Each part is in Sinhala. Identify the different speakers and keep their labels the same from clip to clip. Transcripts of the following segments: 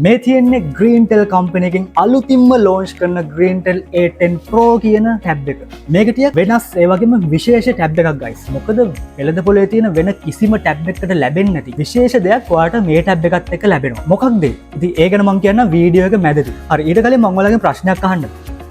Speaker 1: මේ තියෙන්නේ Greentel company එකෙන් අලුතින්ම launch කරන Greentel A10 Pro කියන ටැබ් එක. මේක ටිකක් වෙනස් ඒ වගේම විශේෂ ටැබ් එකක් guys. මොකද වෙළඳපොලේ තියෙන වෙන කිසිම ටැබ් එකකට ලැබෙන්නේ නැති විශේෂ දෙයක් ඔයාලට මේ ටැබ් එකත් එක්ක ලැබෙනවා. මොකක්ද ඒ? ඉතින් ඒ ගැන මම කියන්නම් වීඩියෝ එක මැදදී. හරි ඊට කලින් මම ඔයාලගෙන් ප්‍රශ්නයක් අහන්න.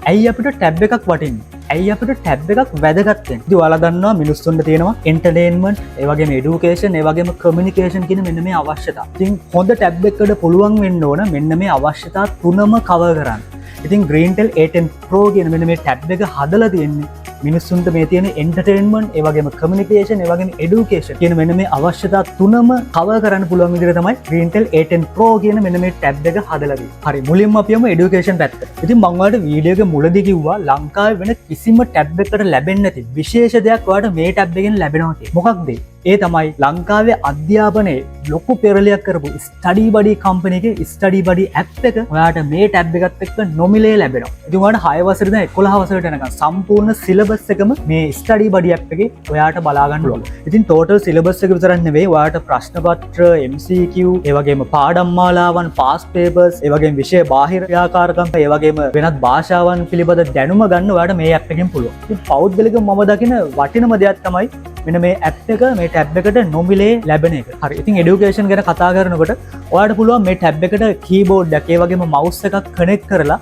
Speaker 1: ඇයි අපිට ටැබ් එකක් වටින්නේ? ඇයි අපිට ටැබ් එකක් වැදගත් වෙන්නේ? ඉතින් ඔයාලා දන්නවා මිනිස්සුන්ට තියෙනවා එන්ටර්ටේන්මන්ට්, ඒ වගේම এডুকেෂන්, ඒ වගේම කමියුනිකේෂන් කියන මෙන්න මේ අවශ්‍යතා. ඉතින් හොඳ ටැබ් එකකට පුළුවන් වෙන්න ඕන මෙන්න මේ අවශ්‍යතා තුනම කවර් කරන්න. ඉතින් Greentel A10 Pro කියන මෙන්න මේ ටැබ් එක හදලා තියෙන්නේ මිනිස්සුන්ට මේ තියෙන එන්ටර්ටේන්මන්ට්, ඒ වගේම කමියුනිකේෂන්, ඒ වගේම এডুকেෂන් කියන මෙන්න මේ අවශ්‍යතා තුනම කවර් කරන්න පුළුවන් විදිහට තමයි Greentel A10 Pro කියන මෙන්න මේ ටැබ් එක හදලා තියෙන්නේ. හරි මුලින්ම අපි යමු এডুকেෂන් පැත්තට. ඉතින් මම ඔයාලට වීඩියෝ එක මුලදී කිව්වා ලංකාවේ වෙන කිසිම ටැබ් එකකට ලැබෙන්නේ නැති විශේෂ දෙයක් ඔයාලට මේ ටැබ් එකෙන් ලැබෙනවා කියලා. මොකක්ද ඒ? ඒ තමයි ලංකාවේ අධ්‍යාපනයේ ලොකු පෙරලියක් කරපු ස්ටඩි බඩි කම්පැනි එකේ ස්ටඩි බඩි ඇප් එක ඔයාලට මේ ටැබ් එකත් එක්ක නොමිලේ ලැබෙනවා. ඉතින් ඔයාලට 6 වසරේ ඉඳන් 11 වසරට යනකම් සම්පූර්ණ සිලබස් එකම මේ ස්ටඩි බඩි ඇප් එකේ ඔයාලට බලා ගන්න පුළුවන්. ඉතින් ටෝටල් සිලබස් එක විතරක් නෙවෙයි ඔයාලට ප්‍රශ්න පත්‍ර, MCQ, ඒ වගේම පාඩම් මාලාවන්, පාස් පේපර්ස්, ඒ වගේම විෂය බාහිර ක්‍රියාකාරකම්, ඒ වගේම වෙනත් භාෂාවන් පිළිබඳ දැනුම ගන්න ඔයාලට මේ ඇප් එකෙන් පුළුවන්. ඉතින් පෞද්ගලිකව මම දකින වටිනම දෙයක් තමයි මෙන්න මේ ඇප් එක මේ ටැබ් එකට නොමිලේ ලැබෙන එක. හරි. ඉතින් এডুকেෂන් ගැන කතා කරනකොට ඔයාලට පුළුවන් මේ ටැබ් එකට කීබෝඩ් එකක් ඒ වගේම මවුස් එකක් කනෙක්ට් කරලා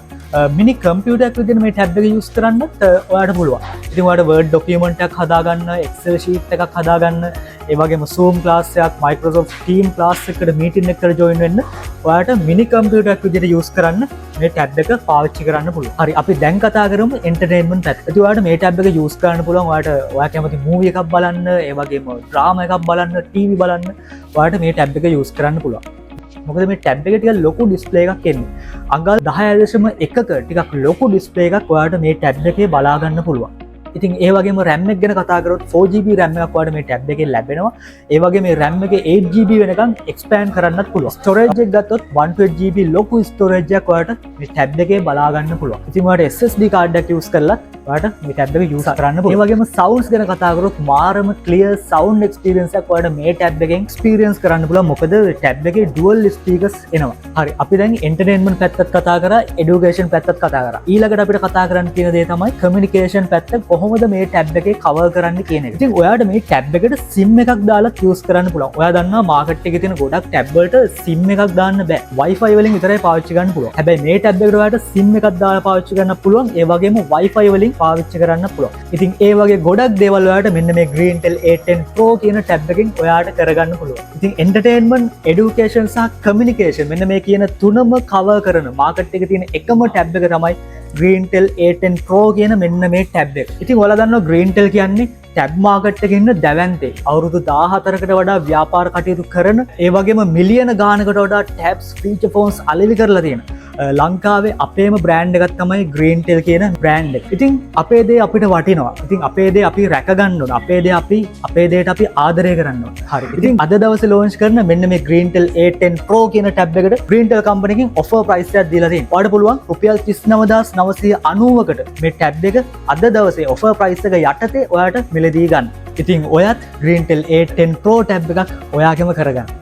Speaker 1: මිනි කම්පියුටර් එකක් විදිහට මේ ටැබ් එක යූස් කරන්නත් ඔයාලට පුළුවන්. ඉතින් ඔයාලට Word document එකක් හදාගන්න, Excel sheet එකක් හදාගන්න, ඒ වගේම Zoom class එකක්, Microsoft Teams class එකකට meeting එකකට join වෙන්න ඔයාලට මිනි කම්පියුටර් එකක් විදිහට යූස් කරන්න මේ ටැබ් එක පාවිච්චි කරන්න පුළුවන්. හරි අපි දැන් කතා කරමු එන්ටර්ටේන්මන්ට් පැත්ත. ඉතින් ඔයාලට මේ ටැබ් එක යූස් කරන්න පුළුවන්. ඔයා කැමති මූවි එකක් බලන්න, ඒ වගේම ඩ්‍රාමා එකක් බලන්න, ටීවී බලන්න ඔයාලට මේ ටැබ් එක යූස් කරන්න පුළුවන්. මොකද මේ ටැබ් එක ටිකක් ලොකු ඩිස්ප්ලේ එකක් එන්නේ. අඟල් 10.1ක ටිකක් ලොකු ඩිස්ප්ලේ එකක් ඔයාලට මේ ටැබ් එකේ බලා ගන්න පුළුවන්. ඉතින් ඒ වගේම RAM එක ගැන කතා කරොත් 4GB RAM එකක් ඔයාලට මේ ටැබ් එකේ ලැබෙනවා. ඒ වගේම මේ RAM එකේ 8GB වෙනකන් expand කරන්නත් පුළුවන්. storage එක ගත්තොත් 128GB ලොකු storage එකක් ඔයාලට මේ ටැබ් එකේ බලා ගන්න පුළුවන්. ඉතින් ඔයාලට SSD card එකක් use කරලා ඔයාලට මේ ටැබ් එක use කරන්න පුළුවන්. ඒ වගේම sounds ගැන කතා කරොත් මාරම clear sound experience එකක් ඔයාලට මේ ටැබ් එකෙන් experience කරන්න පුළුවන්. මොකද ටැබ් එකේ dual speakers එනවා. හරි අපි දැන් entertainment පැත්තත් කතා කරා, education පැත්තත් කතා කරා. ඊළඟට අපිට කතා කරන්න තියෙන දේ තමයි communication පැත්ත. කොහොමද මේ ටැබ් එකේ කවර් කරන්න කියන එක. ඉතින් ඔයාලට මේ ටැබ් එකට SIM එකක් දාලා යූස් කරන්න පුළුවන්. ඔයා දන්නවා මාකට් එකේ තියෙන ගොඩක් ටැබ් වලට SIM එකක් දාන්න බෑ. Wi-Fi වලින් විතරයි පාවිච්චි කරන්න පුළුවන්. හැබැයි මේ ටැබ් එකට ඔයාලට SIM එකක් දාලා පාවිච්චි කරන්න පුළුවන්. ඒ වගේම Wi-Fi වලින් පාවිච්චි කරන්න පුළුවන්. ඉතින් ඒ වගේ ගොඩක් දේවල් ඔයාලට මෙන්න මේ Greentel A10 Pro කියන ටැබ් එකෙන් ඔයාලට කරගන්න පුළුවන්. ඉතින් entertainment, education සහ communication මෙන්න මේ කියන තුනම කවර් කරන මාකට් එකේ තියෙන එකම ටැබ් එක තමයි Greentel A10 Pro කියන මෙන්න මේ ටැබ් එක. ඉතින් ඔයාලා දන්නවා Greentel කියන්නේ ටැබ් මාකට් එකේ ඉන්න දැවැන්තේ. අවුරුදු 14කට වඩා ව්‍යාපාර කටයුතු කරන, ඒ වගේම මිලියන ගානකට වඩා ටැබ්ස්, ෆීචර් ෆෝන්ස් අලෙවි කරලා තියෙන ලංකාවේ අපේම බ්‍රෑන්ඩ් එකක් තමයි Greentel කියන බ්‍රෑන්ඩ් එක. ඉතින් අපේ දේ අපිට වටිනවා. ඉතින් අපේ දේ අපි රැක ගන්න ඕන. අපේ දේට අපි ආදරය කරන්න ඕන. හරි. ඉතින් අද දවසේ launch කරන මෙන්න මේ Greentel A10 Pro කියන ටැබ් එකට Greentel company එකෙන් offer price එකක් දීලා තියෙනවා. ඔයාලට පුළුවන් රුපියල් 39990කට මේ ටැබ් එක අද දවසේ offer price එක යටතේ ඔයාලට මිලදී ගන්න. ඉතින් ඔයත් Greentel A10 Pro ටැබ් එකක් ඔයාගෙම කරගන්න.